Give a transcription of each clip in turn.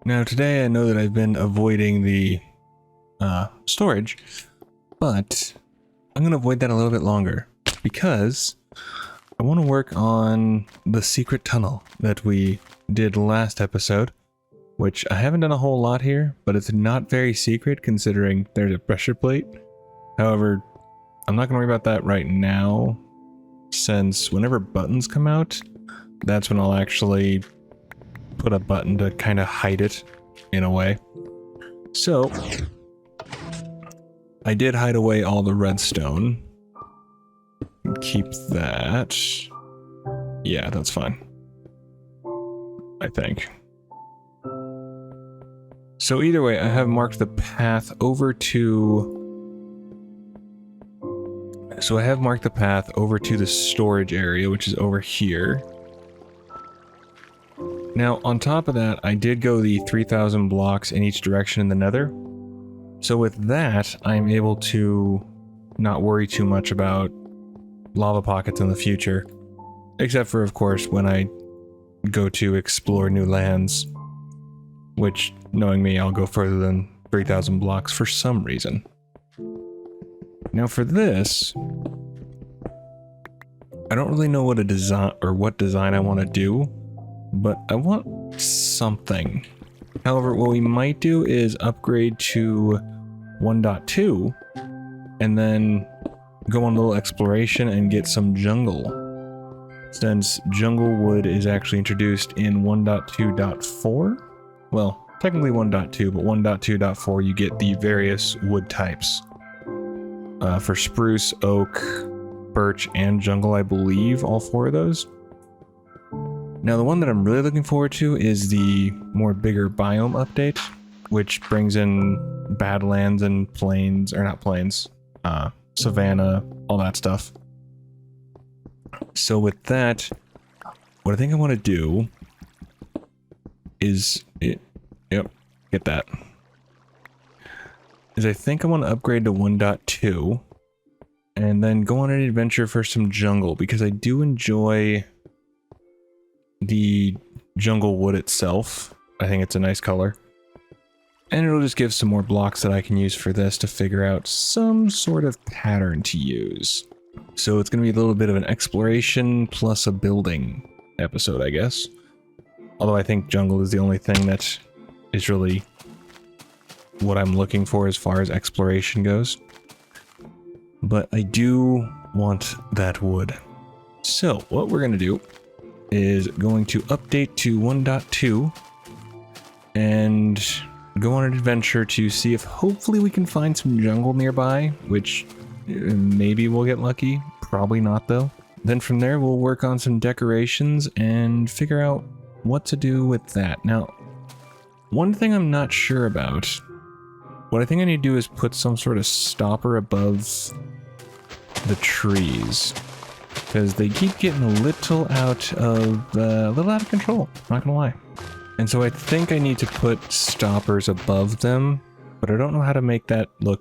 Now today I know that I've been avoiding the storage, but I'm going to avoid that a little bit longer because I want to work on the secret tunnel that we did last episode, which I haven't done a whole lot here, but it's not very secret considering there's a pressure plate. However, I'm not going to worry about that right now, since whenever buttons come out, that's when I'll actually put a button to kind of hide it in a way. So I did hide away all the redstone. Keep that. Yeah, that's fine, I think. So either way, I have marked the path over to... So I have marked the path over to the storage area, which is over here. Now, on top of that, I did go the 3,000 blocks in each direction in the nether. So with that, I'm able to not worry too much about lava pockets in the future. Except for, of course, when I go to explore new lands. Which, knowing me, I'll go further than 3,000 blocks for some reason. Now for this, I don't really know what a design or what design I want to do, but I want something. However, what we might do is upgrade to 1.2 and then go on a little exploration and get some jungle. Since jungle wood is actually introduced in 1.2.4. Well, technically 1.2, but 1.2.4 you get the various wood types. For spruce, oak, birch, and jungle, I believe, all four of those. Now the one that I'm really looking forward to is the more bigger biome update, which brings in badlands and plains, or not plains, savanna, all that stuff. So with that, what I think I want to do is, yep, get that. Is I think I want to upgrade to 1.2 and then go on an adventure for some jungle, because I do enjoy the jungle wood itself. I think it's a nice color. And it'll just give some more blocks that I can use for this to figure out some sort of pattern to use. So it's going to be a little bit of an exploration plus a building episode, I guess. Although I think jungle is the only thing that is really what I'm looking for as far as exploration goes. But I do want that wood. So what we're going to do is going to update to 1.2 and go on an adventure to see if hopefully we can find some jungle nearby, which maybe we'll get lucky, probably not though. Then from there we'll work on some decorations and figure out what to do with that. Now, one thing I'm not sure about, what I think I need to do is put some sort of stopper above the trees, because they keep getting a little out of control, not gonna lie. And so I think I need to put stoppers above them, but I don't know how to make that look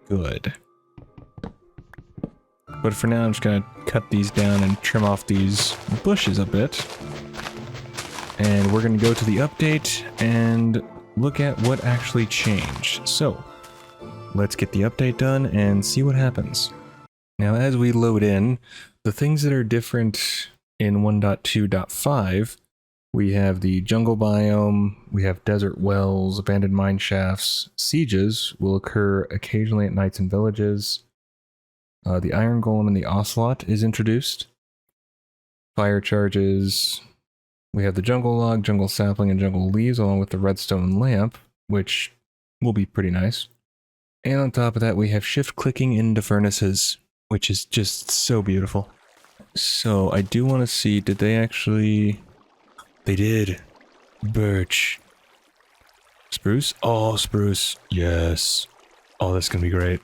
good. But for now I'm just gonna cut these down and trim off these bushes a bit. And we're gonna go to the update and look at what actually changed. So let's get the update done and see what happens. Now as we load in, the things that are different in 1.2.5, we have the jungle biome, we have desert wells, abandoned mine shafts, sieges will occur occasionally at nights in villages. The iron golem and the ocelot is introduced. Fire charges. We have the jungle log, jungle sapling, and jungle leaves, along with the redstone lamp, which will be pretty nice. And on top of that, we have shift clicking into furnaces, which is just so beautiful. So I do want to see, did they actually... They did. Birch. Spruce? Oh, spruce. Yes. Oh, this is going to be great.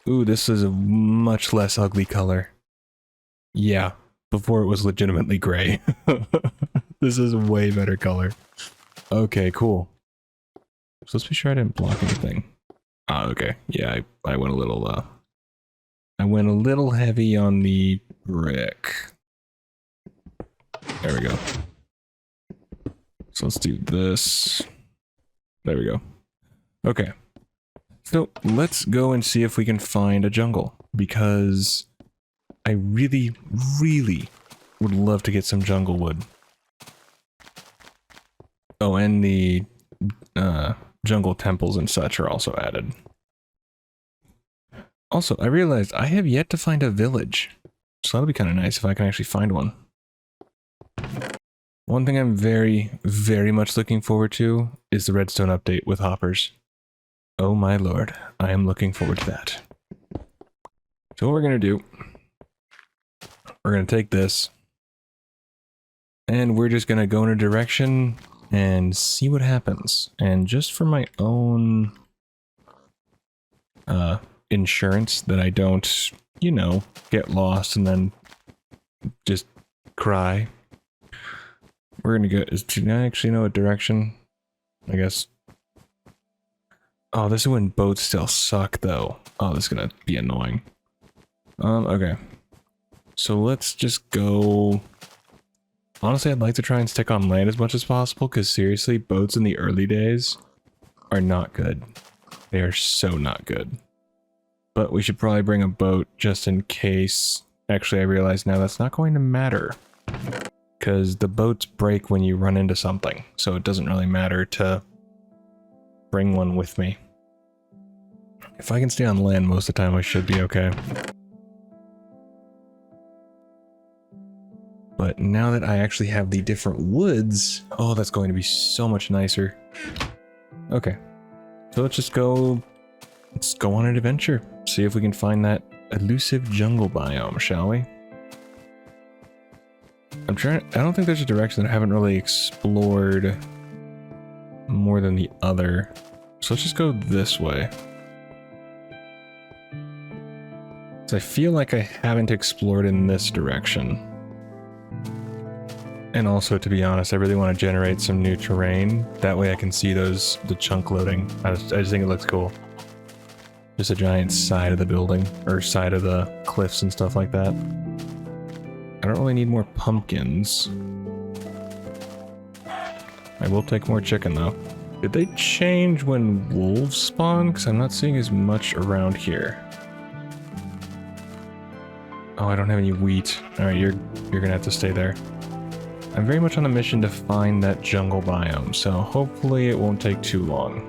Ooh, this is a much less ugly color. Yeah. Before it was legitimately gray. This is a way better color. Okay, cool. So let's be sure I didn't block anything. Ah, okay. Yeah, I went a little, I went a little heavy on the brick. There we go. So So let's do this. There we go. Okay. So let's go and see if we can find a jungle, because I really, really would love to get some jungle wood. Oh, and the jungle temples and such are also added. Also, I realized I have yet to find a village, so that'll be kind of nice if I can actually find one. One thing I'm very, very much looking forward to is the redstone update with hoppers. Oh my lord, I am looking forward to that. So what we're going to do, we're going to take this, and we're just going to go in a direction and see what happens. And just for my own insurance that I don't, you know, get lost and then just cry, we're going to go, do I actually know what direction? I guess. Oh, this is when boats still suck though. Oh, this is going to be annoying. Okay. So let's just go. Honestly, I'd like to try and stick on land as much as possible, because seriously, boats in the early days are not good. They are so not good. But we should probably bring a boat just in case. Actually, I realize now that's not going to matter, because the boats break when you run into something, so it doesn't really matter to bring one with me. If I can stay on land most of the time, I should be okay. But now that I actually have the different woods, oh, that's going to be so much nicer. Okay, so let's go on an adventure. See if we can find that elusive jungle biome, shall we? I don't think there's a direction that I haven't really explored more than the other. So let's just go this way. So I feel like I haven't explored in this direction. And also, to be honest, I really want to generate some new terrain. That way I can see the chunk loading. I just think it looks cool. Just a giant side of the building, or side of the cliffs and stuff like that. I don't really need more pumpkins. I will take more chicken though. Did they change when wolves spawn? Because I'm not seeing as much around here. Oh, I don't have any wheat. Alright, you're gonna have to stay there. I'm very much on a mission to find that jungle biome, so hopefully it won't take too long.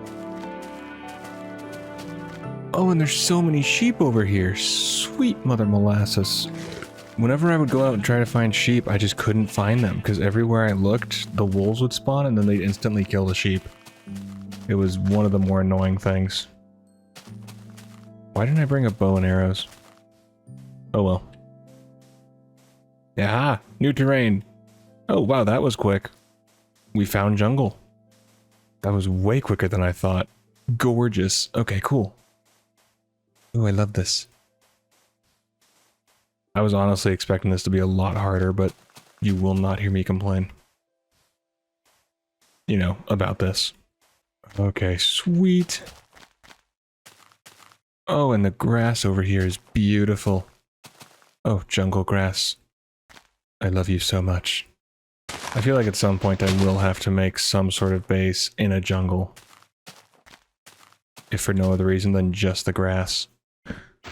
Oh, and there's so many sheep over here. Sweet mother molasses. Whenever I would go out and try to find sheep, I just couldn't find them, because everywhere I looked, the wolves would spawn and then they'd instantly kill the sheep. It was one of the more annoying things. Why didn't I bring a bow and arrows? Oh well. Yeah, new terrain. Oh wow, that was quick. We found jungle. That was way quicker than I thought. Gorgeous. Okay, cool. Oh, I love this. I was honestly expecting this to be a lot harder, but you will not hear me complain. You know, about this. Okay, sweet. Oh, and the grass over here is beautiful. Oh, jungle grass. I love you so much. I feel like at some point I will have to make some sort of base in a jungle. If for no other reason than just the grass.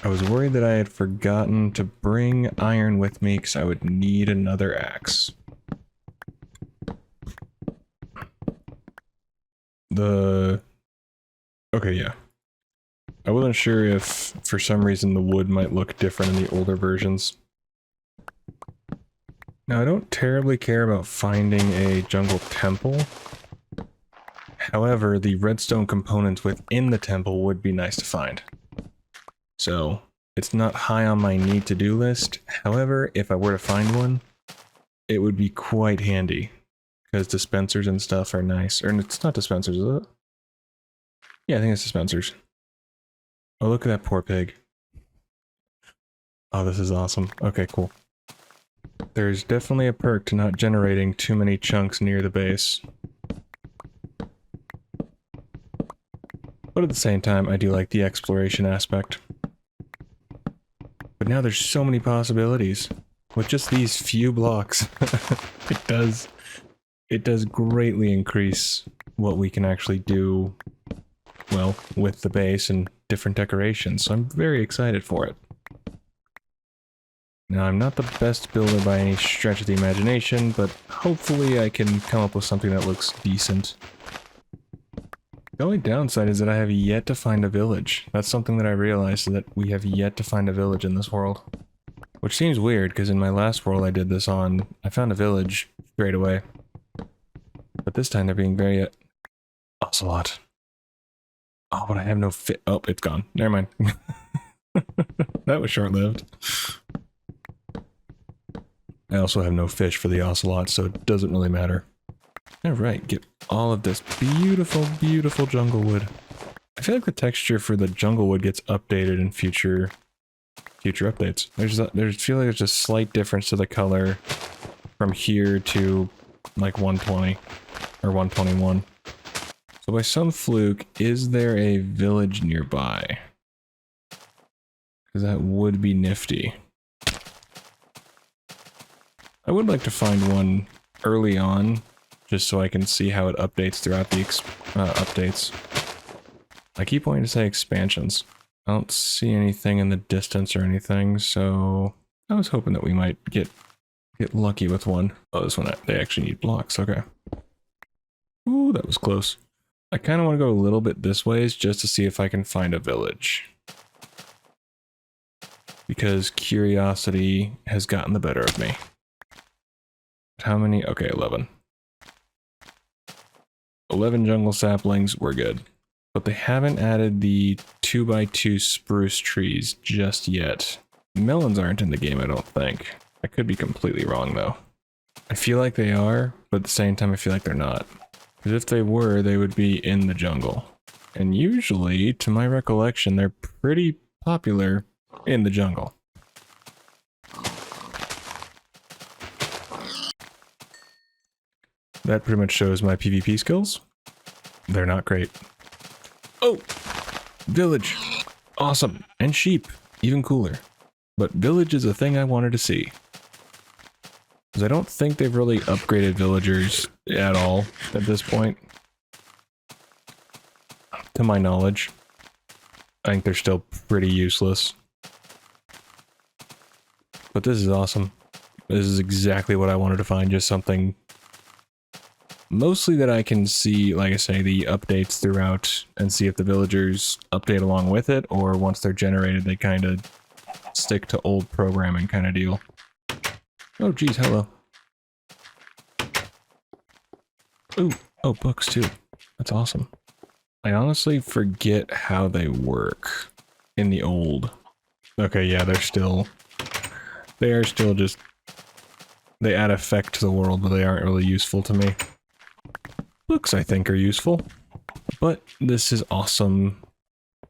I was worried that I had forgotten to bring iron with me because I would need another axe. Okay, yeah. I wasn't sure if, for some reason, the wood might look different in the older versions. Now, I don't terribly care about finding a jungle temple. However, the redstone components within the temple would be nice to find. So, it's not high on my need-to-do list. However, if I were to find one, it would be quite handy. Because dispensers and stuff are nice. Or it's not dispensers, is it? Yeah, I think it's dispensers. Oh, look at that poor pig. Oh, this is awesome. Okay, cool. There's definitely a perk to not generating too many chunks near the base. But at the same time, I do like the exploration aspect. But now there's so many possibilities. With just these few blocks. It does it does greatly increase what we can actually do, well, with the base and different decorations, so I'm very excited for it. Now, I'm not the best builder by any stretch of the imagination, but hopefully I can come up with something that looks decent. The only downside is that I have yet to find a village. That's something that I realized, is that we have yet to find a village in this world. Which seems weird, because in my last world I did this on, I found a village straight away. But this time they're being very... Ocelot. Oh, but I have no fit. Oh, it's gone. Never mind. That was short-lived. I also have no fish for the ocelot, so it doesn't really matter. Alright, get all of this beautiful, beautiful jungle wood. I feel like the texture for the jungle wood gets updated in future updates. I feel like there's a slight difference to the color from here to like 120 or 121. So by some fluke, is there a village nearby? Because that would be nifty. I would like to find one early on, just so I can see how it updates throughout the updates. I keep wanting to say expansions. I don't see anything in the distance or anything, so I was hoping that we might get lucky with one. Oh, this one, they actually need blocks, okay. Ooh, that was close. I kind of want to go a little bit this ways just to see if I can find a village. Because curiosity has gotten the better of me. How many? Okay, 11. 11 jungle saplings, we're good. But they haven't added the 2x2 spruce trees just yet. Melons aren't in the game, I don't think. I could be completely wrong, though. I feel like they are, but at the same time I feel like they're not. Because if they were, they would be in the jungle. And usually, to my recollection, they're pretty popular in the jungle. That pretty much shows my PvP skills. They're not great. Oh! Village! Awesome. And sheep. Even cooler. But village is a thing I wanted to see. Because I don't think they've really upgraded villagers at all at this point. To my knowledge. I think they're still pretty useless. But this is awesome. This is exactly what I wanted to find. Just something... mostly that I can see, like I say, the updates throughout and see if the villagers update along with it, or once they're generated, they kind of stick to old programming kind of deal. Oh, geez, hello. Ooh, oh, books too. That's awesome. I honestly forget how they work in the old. Okay, yeah, they are still just, they add effect to the world, but they aren't really useful to me. Books, I think, are useful, but this is awesome.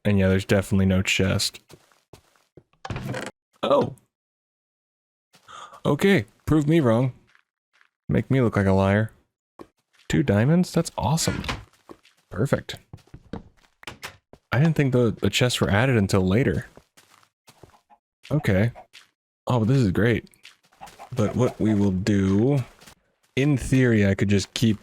And yeah, there's definitely no chest. Oh! Okay, prove me wrong. Make me look like a liar. 2 diamonds? That's awesome. Perfect. I didn't think the chests were added until later. Okay. Oh, but this is great. But what we will do... in theory, I could just keep...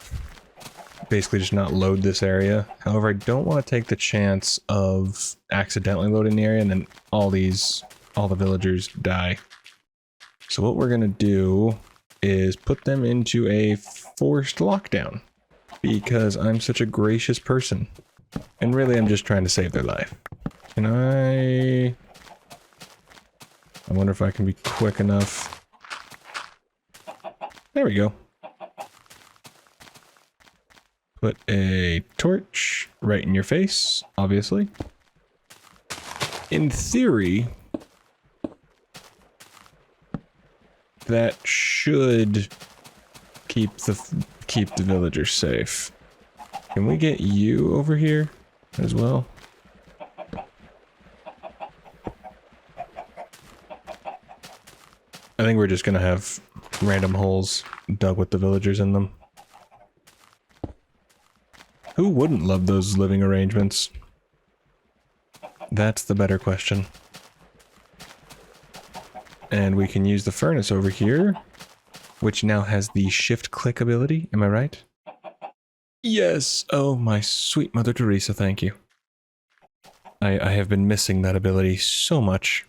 basically just not load this area. However, I don't want to take the chance of accidentally loading the area and then all the villagers die. So what we're gonna do is put them into a forced lockdown because I'm such a gracious person. And really, I'm just trying to save their life. Can I wonder if I can be quick enough. There we go. Put a torch right in your face, obviously. In theory, that should keep the villagers safe. Can we get you over here as well? I think we're just gonna have random holes dug with the villagers in them. Who wouldn't love those living arrangements? That's the better question. And we can use the furnace over here which now has the shift click ability. Am I right? Yes! Oh, my sweet Mother Teresa, thank you. I have been missing that ability so much.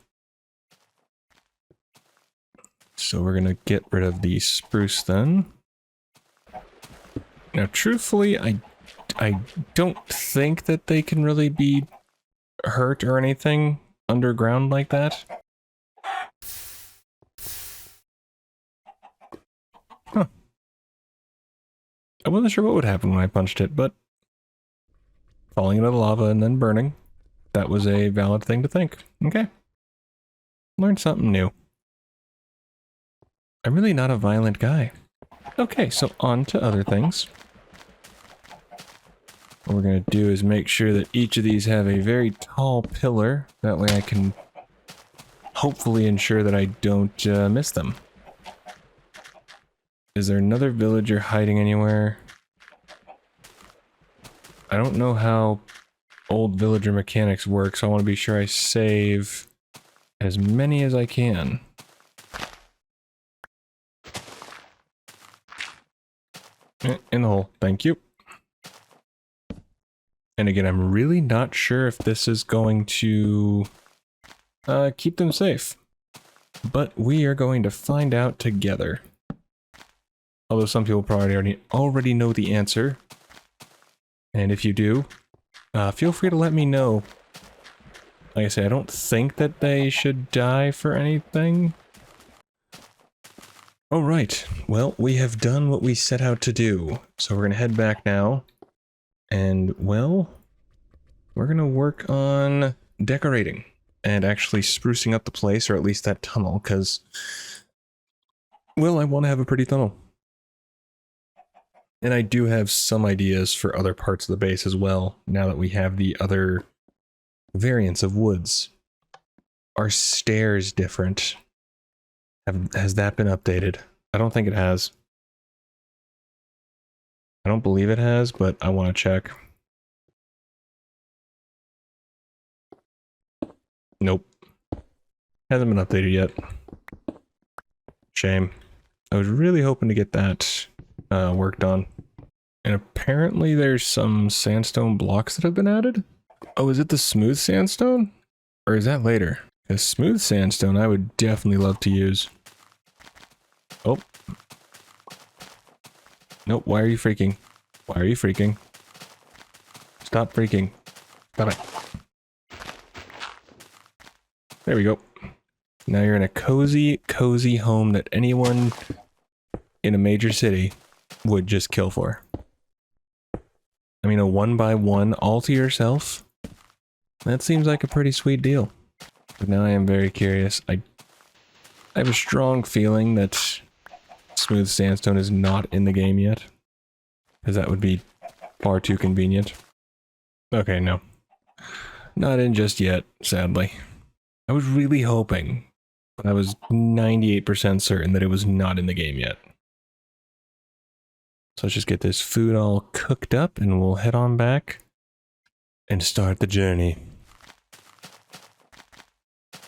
So we're gonna get rid of the spruce then. Now, truthfully, I don't think that they can really be hurt or anything underground like that. Huh. I wasn't sure what would happen when I punched it, but falling into the lava and then burning, that was a valid thing to think. Okay. Learned something new. I'm really not a violent guy. Okay, so on to other things. What we're going to do is make sure that each of these have a very tall pillar. That way I can hopefully ensure that I don't miss them. Is there another villager hiding anywhere? I don't know how old villager mechanics work, so I want to be sure I save as many as I can. In the hole, thank you. And again, I'm really not sure if this is going to keep them safe. But we are going to find out together. Although some people probably already know the answer. And if you do, feel free to let me know. Like I say, I don't think that they should die for anything. Alright, well, we have done what we set out to do. So we're going to head back now. And, well, we're going to work on decorating. And actually sprucing up the place, or at least that tunnel, because, well, I want to have a pretty tunnel. And I do have some ideas for other parts of the base as well, now that we have the other variants of woods. Are stairs different? Has that been updated? I don't think it has. I don't believe it has, but I want to check. Nope. Hasn't been updated yet. Shame. I was really hoping to get that worked on. And apparently there's some sandstone blocks that have been added? Oh, is it the smooth sandstone? Or is that later? Because smooth sandstone I would definitely love to use. Oh. Nope, why are you freaking? Why are you freaking? Stop freaking. Stop it. There we go. Now you're in a cozy, cozy home that anyone in a major city would just kill for. I mean, a 1x1 all to yourself? That seems like a pretty sweet deal. But now I am very curious. I have a strong feeling that smooth sandstone is not in the game yet. Because that would be far too convenient. Okay, no. Not in just yet, sadly. I was really hoping, but I was 98% certain that it was not in the game yet. So let's just get this food all cooked up and we'll head on back and start the journey.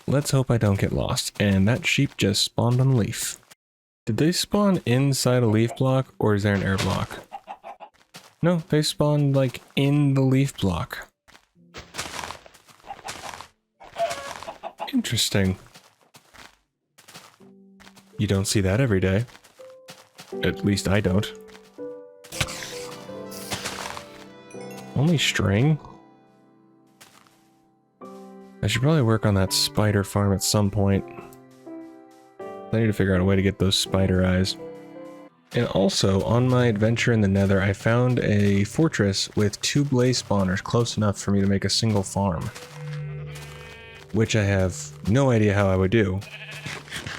Let's hope I don't get lost. And that sheep just spawned on a leaf. Did they spawn inside a leaf block or is there an air block? No, they spawned like in the leaf block. Interesting. You don't see that every day. At least I don't. Only string? I should probably work on that spider farm at some point. I need to figure out a way to get those spider eyes. And also, on my adventure in the Nether, I found a fortress with 2 blaze spawners close enough for me to make a single farm. Which I have no idea how I would do,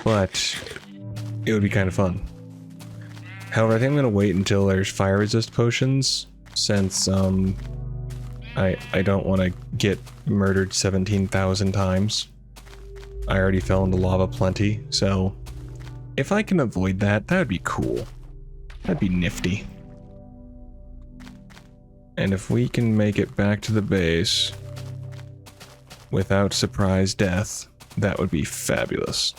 but it would be kind of fun. However, I think I'm going to wait until there's fire resist potions, since I don't want to get murdered 17,000 times. I already fell into lava plenty, so if I can avoid that, that would be cool. That'd be nifty. And if we can make it back to the base without surprise death, that would be fabulous.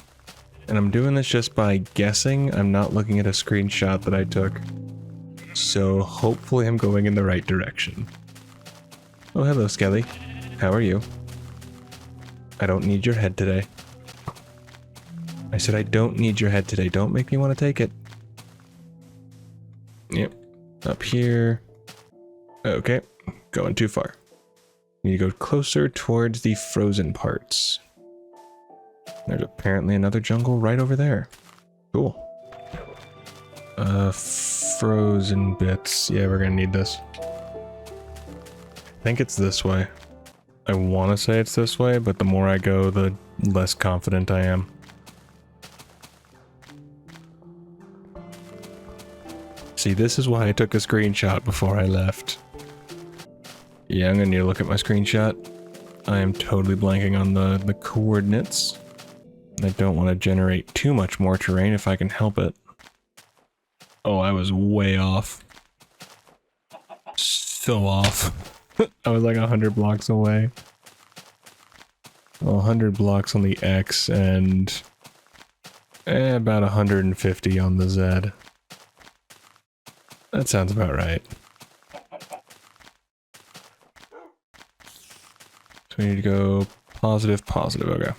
And I'm doing this just by guessing. I'm not looking at a screenshot that I took. So hopefully I'm going in the right direction. Oh, hello, Skelly. How are you? I don't need your head today. I said I don't need your head today. Don't make me want to take it. Yep. Up here. Okay. Going too far. Need to go closer towards the frozen parts. There's apparently another jungle right over there. Cool. Frozen bits. Yeah, we're gonna need this. I think it's this way. I want to say it's this way, but the more I go, the less confident I am. See, this is why I took a screenshot before I left. Yeah, I'm gonna need to look at my screenshot. I am totally blanking on the coordinates. I don't want to generate too much more terrain if I can help it. Oh, I was way off. So off. I was like 100 blocks away. 100 blocks on the X and about 150 on the Z. That sounds about right. So we need to go positive, positive, okay.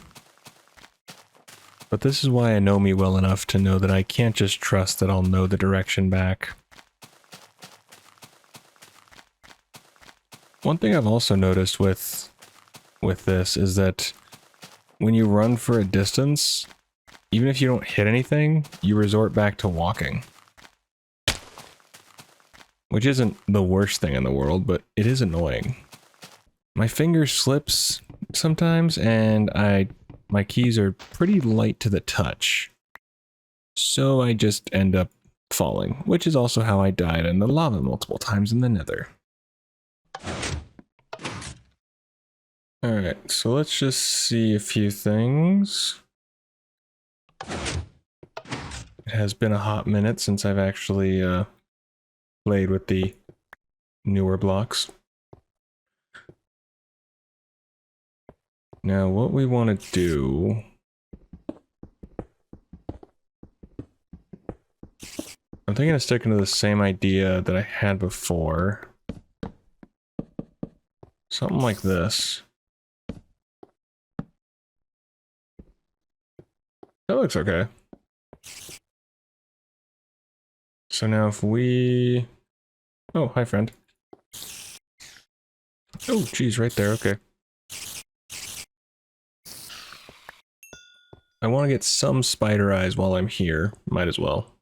But this is why I know me well enough to know that I can't just trust that I'll know the direction back. One thing I've also noticed with this is that when you run for a distance, even if you don't hit anything, you resort back to walking. Which isn't the worst thing in the world, but it is annoying. My finger slips sometimes, and my keys are pretty light to the touch. So I just end up falling, which is also how I died in the lava multiple times in the Nether. Alright, so let's just see a few things. It has been a hot minute since I've actually played with the newer blocks. Now, what we want to do... I'm thinking of sticking to the same idea that I had before. Something like this. That looks okay. So now if we... Oh, hi friend. Oh, geez, right there, okay. I want to get some spider eyes while I'm here. Might as well.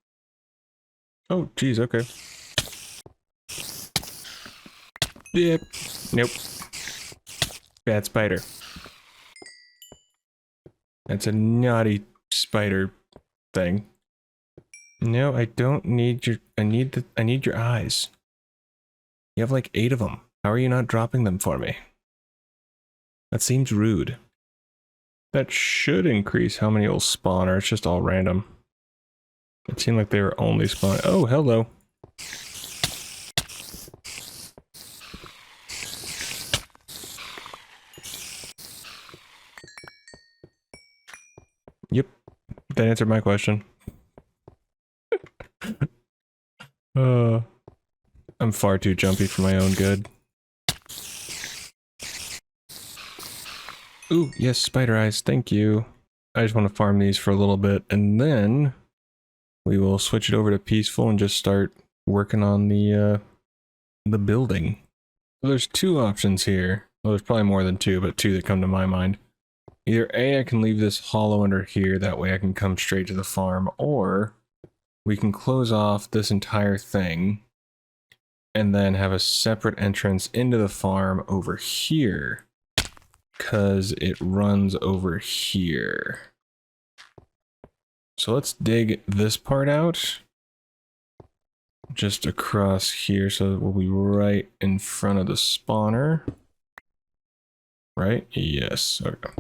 Oh, geez, okay. Yep. Nope. Bad spider. That's a naughty spider thing. No, I don't need your... I need your eyes. You have like 8 of them. How are you not dropping them for me? That seems rude. That should increase how many will spawn, or it's just all random. It seemed like they were only spawning. Oh, hello. Yep, that answered my question. I'm far too jumpy for my own good. Ooh, yes, spider eyes, thank you. I just want to farm these for a little bit, and then we will switch it over to peaceful and just start working on the building. So there's 2 options here. Well, there's probably more than 2, but 2 that come to my mind. Either A, I can leave this hollow under here, that way I can come straight to the farm, or we can close off this entire thing and then have a separate entrance into the farm over here, because it runs over here. So let's dig this part out, just across here, so we'll be right in front of the spawner. Right? Yes, okay.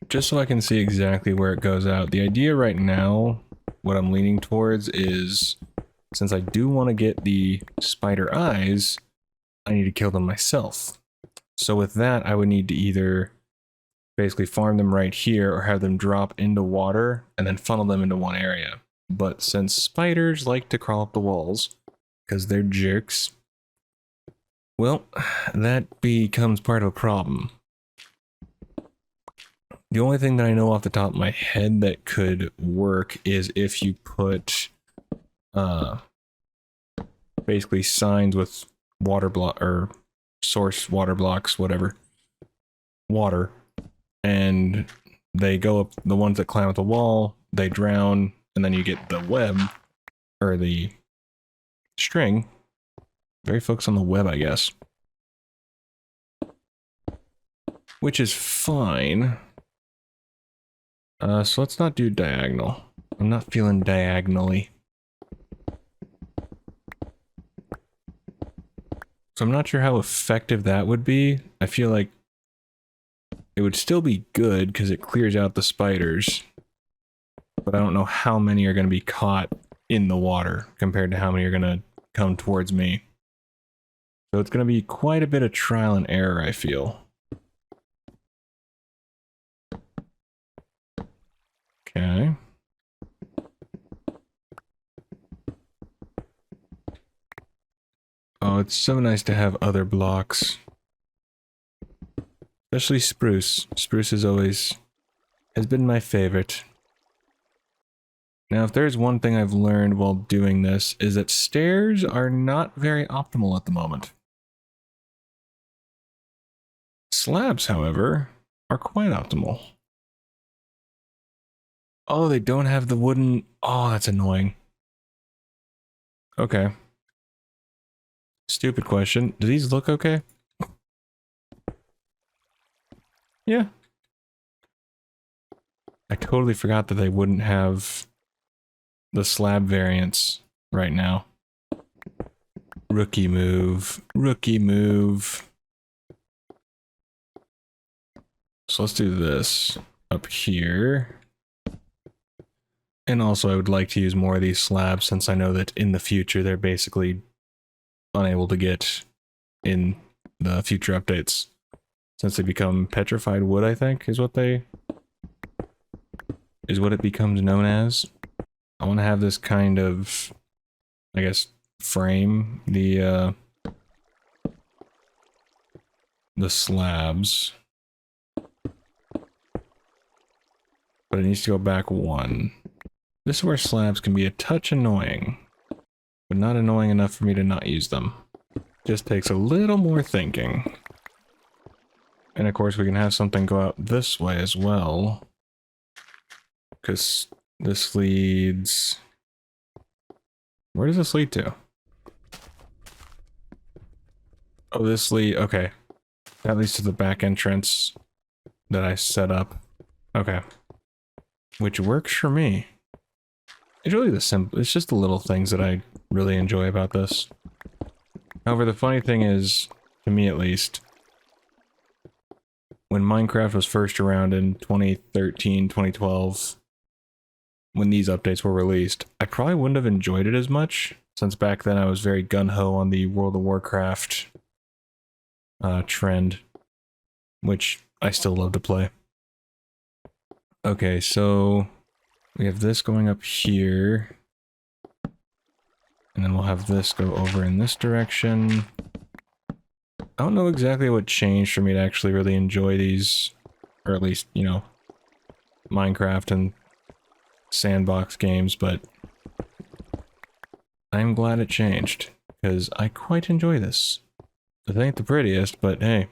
Just so I can see exactly where it goes out. The idea right now, what I'm leaning towards is, since I do want to get the spider eyes, I need to kill them myself. So with that, I would need to either basically farm them right here or have them drop into water and then funnel them into one area. But since spiders like to crawl up the walls because they're jerks, well, that becomes part of a problem. The only thing that I know off the top of my head that could work is if you put basically signs with water block or source water blocks, whatever, water, and they go up, the ones that climb up the wall, they drown, and then you get the web or the string. Very focused on the web, I guess, which is fine. So let's not do diagonal. I'm not feeling diagonally. So I'm not sure how effective that would be. I feel like it would still be good because it clears out the spiders. But I don't know how many are going to be caught in the water compared to how many are going to come towards me. So it's going to be quite a bit of trial and error, I feel. Okay. Oh, it's so nice to have other blocks. Especially spruce. Spruce is always has been my favorite. Now, if there's one thing I've learned while doing this, is that stairs are not very optimal at the moment. Slabs, however, are quite optimal. Oh, they don't have the wooden... Oh, that's annoying. Okay. Stupid question. Do these look okay? Yeah. I totally forgot that they wouldn't have the slab variants right now. Rookie move. Rookie move. So let's do this up here. And also I would like to use more of these slabs since I know that in the future they're basically unable to get in the future updates. Since they become petrified wood, I think, is what it becomes known as. I want to have this kind of, I guess, frame the slabs. But it needs to go back one. This is where slabs can be a touch annoying, but not annoying enough for me to not use them. Just takes a little more thinking. And of course we can have something go out this way as well. Because this leads... Where does this lead to? Oh, this lead... Okay. That leads to the back entrance that I set up. Okay. Which works for me. It's really it's just the little things that I really enjoy about this. However, the funny thing is, to me at least, when Minecraft was first around in 2013, 2012, when these updates were released, I probably wouldn't have enjoyed it as much, since back then I was very gung-ho on the World of Warcraft trend, which I still love to play. Okay, so we have this going up here, and then we'll have this go over in this direction. I don't know exactly what changed for me to actually really enjoy these, or at least, you know, Minecraft and sandbox games, but I'm glad it changed, because I quite enjoy this. It ain't the prettiest, but hey,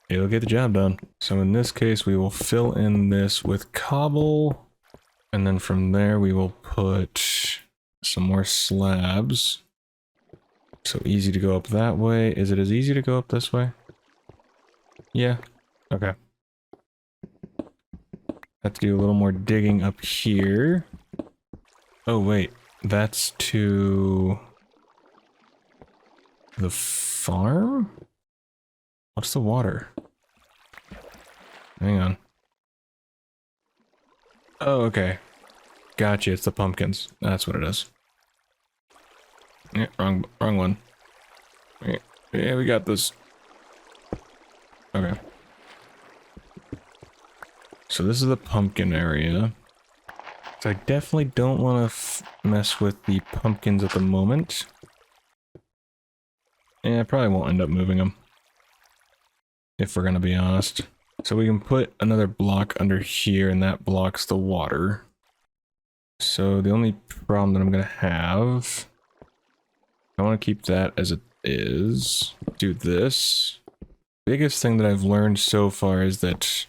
it'll get the job done. So in this case, we will fill in this with cobble, and then from there we will put some more slabs. So easy to go up that way. Is it as easy to go up this way? Yeah. Okay. Have to do a little more digging up here. Oh wait, that's to the farm? What's the water? Hang on. Oh, okay. Gotcha, it's the pumpkins. That's what it is. Yeah, wrong one. Yeah, we got this. Okay. So this is the pumpkin area. So I definitely don't want to mess with the pumpkins at the moment. And I probably won't end up moving them, if we're going to be honest. So we can put another block under here, and that blocks the water. So the only problem that I'm going to have, I want to keep that as it is. Do this. Biggest thing that I've learned so far is that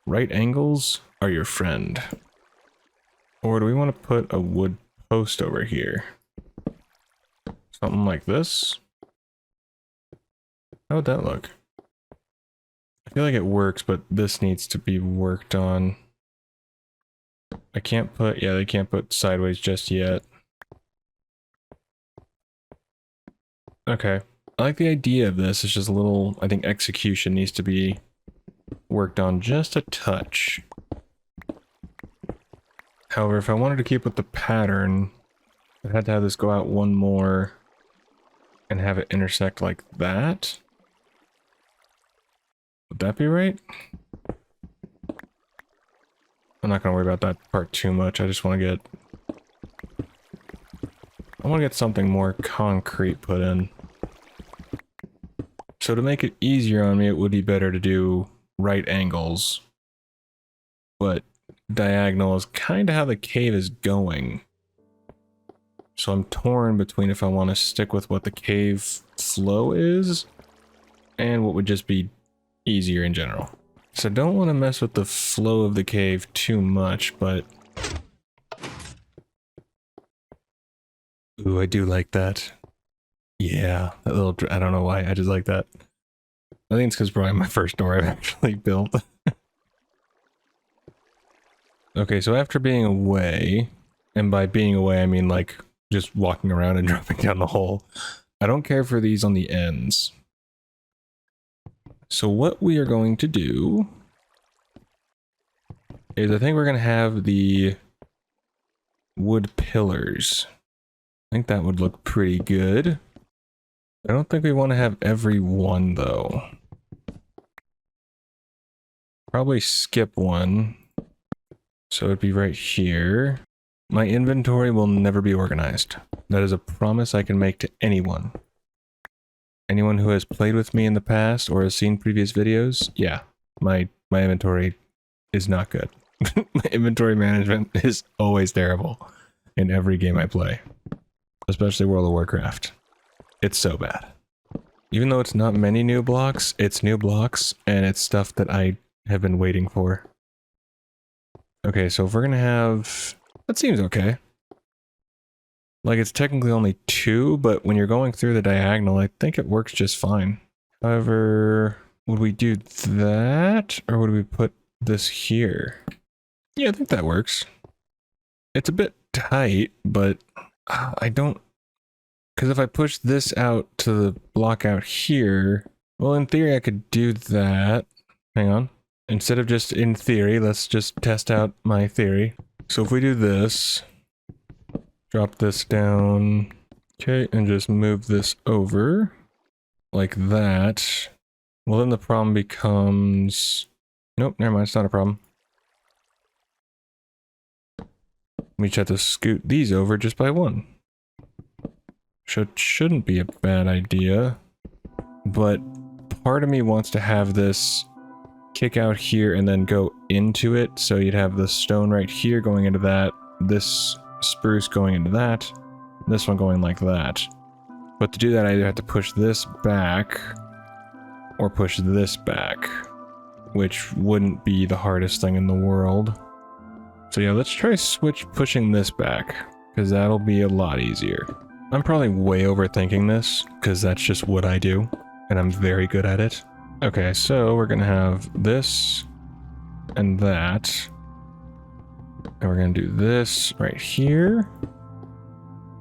right angles are your friend. Or do we want to put a wood post over here? Something like this? How would that look? I feel like it works, but this needs to be worked on. I can't put, yeah, they can't put sideways just yet. Okay. I like the idea of this. It's just a little, I think execution needs to be worked on just a touch. However, if I wanted to keep with the pattern, I had to have this go out one more and have it intersect like that. Would that be right? I'm not gonna worry about that part too much. I just want to get something more concrete put in. So to make it easier on me, it would be better to do right angles. But diagonal is kind of how the cave is going. So I'm torn between if I want to stick with what the cave flow is and what would just be easier in general. So I don't want to mess with the flow of the cave too much, but... Ooh, I do like that. Yeah, that little... I don't know why, I just like that. I think it's because probably my first door I've actually built. Okay, so after being away, and by being away I mean like just walking around and dropping down the hole, I don't care for these on the ends. So what we are going to do is I think we're going to have the wood pillars. I think that would look pretty good. I don't think we want to have every one though. Probably skip one. So it'd be right here. My inventory will never be organized. That is a promise I can make to anyone. Anyone who has played with me in the past or has seen previous videos, yeah, my inventory is not good. My inventory management is always terrible in every game I play. Especially World of Warcraft. It's so bad. Even though it's not many new blocks, it's new blocks, and it's stuff that I have been waiting for. Okay, so if we're gonna have... That seems okay. Like, it's technically only 2, but when you're going through the diagonal, I think it works just fine. However, would we do that? Or would we put this here? Yeah, I think that works. It's a bit tight, but I don't... Because if I push this out to the block out here, well, in theory, I could do that. Hang on. Instead of just in theory, let's just test out my theory. So if we do this, drop this down, okay, and just move this over like that, well, then the problem becomes... Nope, never mind, it's not a problem. We just have to scoot these over just by one. Shouldn't be a bad idea, but part of me wants to have this kick out here and then go into it, so you'd have the stone right here going into that, this spruce going into that, this one going like that. But to do that, I either have to push this back or push this back, which wouldn't be the hardest thing in the world. So yeah, let's try pushing this back, because that'll be a lot easier. I'm probably way overthinking this, because that's just what I do, and I'm very good at it. Okay, so we're gonna have this and that, and we're gonna do this right here,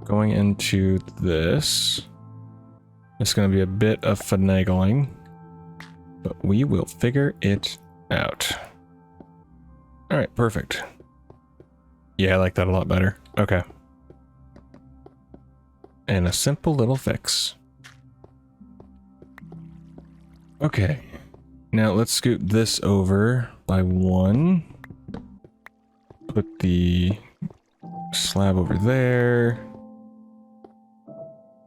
going into this. It's gonna be a bit of finagling, but we will figure it out. All right, perfect. Yeah, I like that a lot better. Okay. And a simple little fix. Okay. Now let's scoot this over by one. put the slab over there.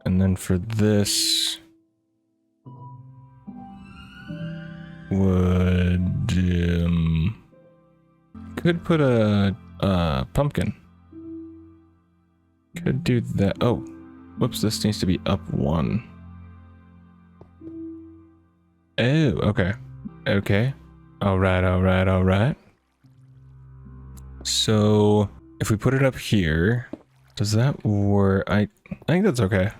And then for this, would could put a pumpkin. Could do that. Oh, whoops! This needs to be up one. Oh, okay, okay. All right, all right, all right. So if we put it up here, does that work? I think that's okay.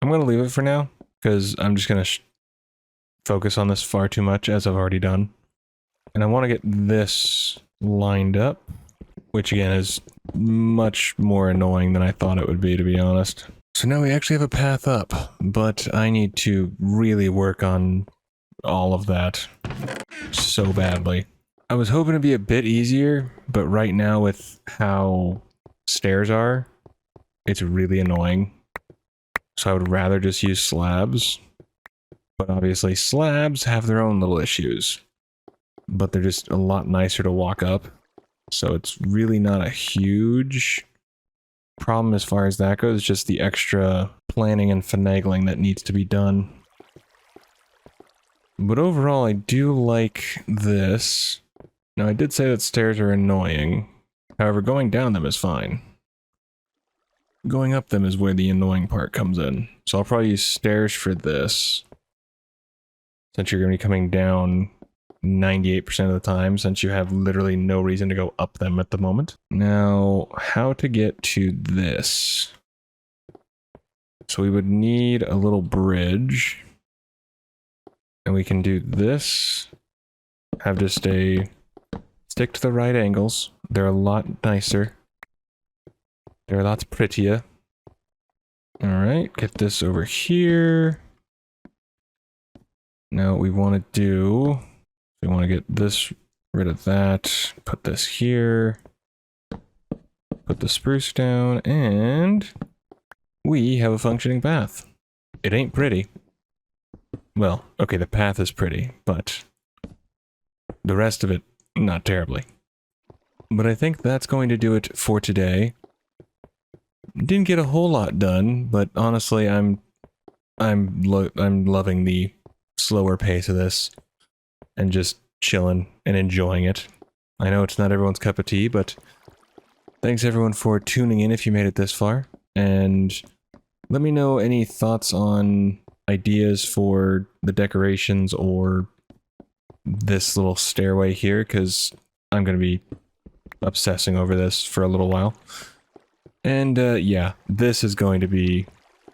I'm gonna leave it for now because I'm just gonna focus on this far too much, as I've already done. And I want to get this lined up, which again is much more annoying than I thought it would be, to be honest. So now we actually have a path up, but I need to really work on all of that so badly. I was hoping to be a bit easier, but right now with how stairs are, it's really annoying. So I would rather just use slabs. But obviously slabs have their own little issues. But they're just a lot nicer to walk up. So it's really not a huge problem as far as that goes, just the extra planning and finagling that needs to be done. But overall, I do like this. Now, I did say that stairs are annoying. However, going down them is fine. Going up them is where the annoying part comes in. So I'll probably use stairs for this. Since you're going to be coming down 98% of the time, since you have literally no reason to go up them at the moment. Now, how to get to this? So we would need a little bridge. And we can do this. Have just a... stick to the right angles. They're a lot nicer. They're lots prettier. Alright, get this over here. Now what we want to do... we want to get this rid of that. Put this here. Put the spruce down, and... we have a functioning path. It ain't pretty. Well, okay, the path is pretty, but... the rest of it, not terribly. But I think that's going to do it for today. Didn't get a whole lot done, but honestly, I'm loving the slower pace of this, and just chilling and enjoying it. I know it's not everyone's cup of tea, but thanks everyone for tuning in if you made it this far, and let me know any thoughts on ideas for the decorations or this little stairway here, because I'm going to be obsessing over this for a little while. And yeah, this is going to be...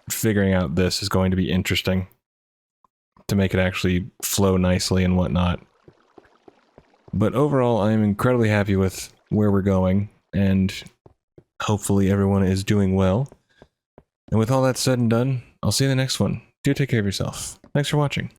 figuring out this is going to be interesting to make it actually flow nicely and whatnot. But overall, I'm incredibly happy with where we're going, and hopefully everyone is doing well. And with all that said and done, I'll see you in the next one. Do take care of yourself. Thanks for watching.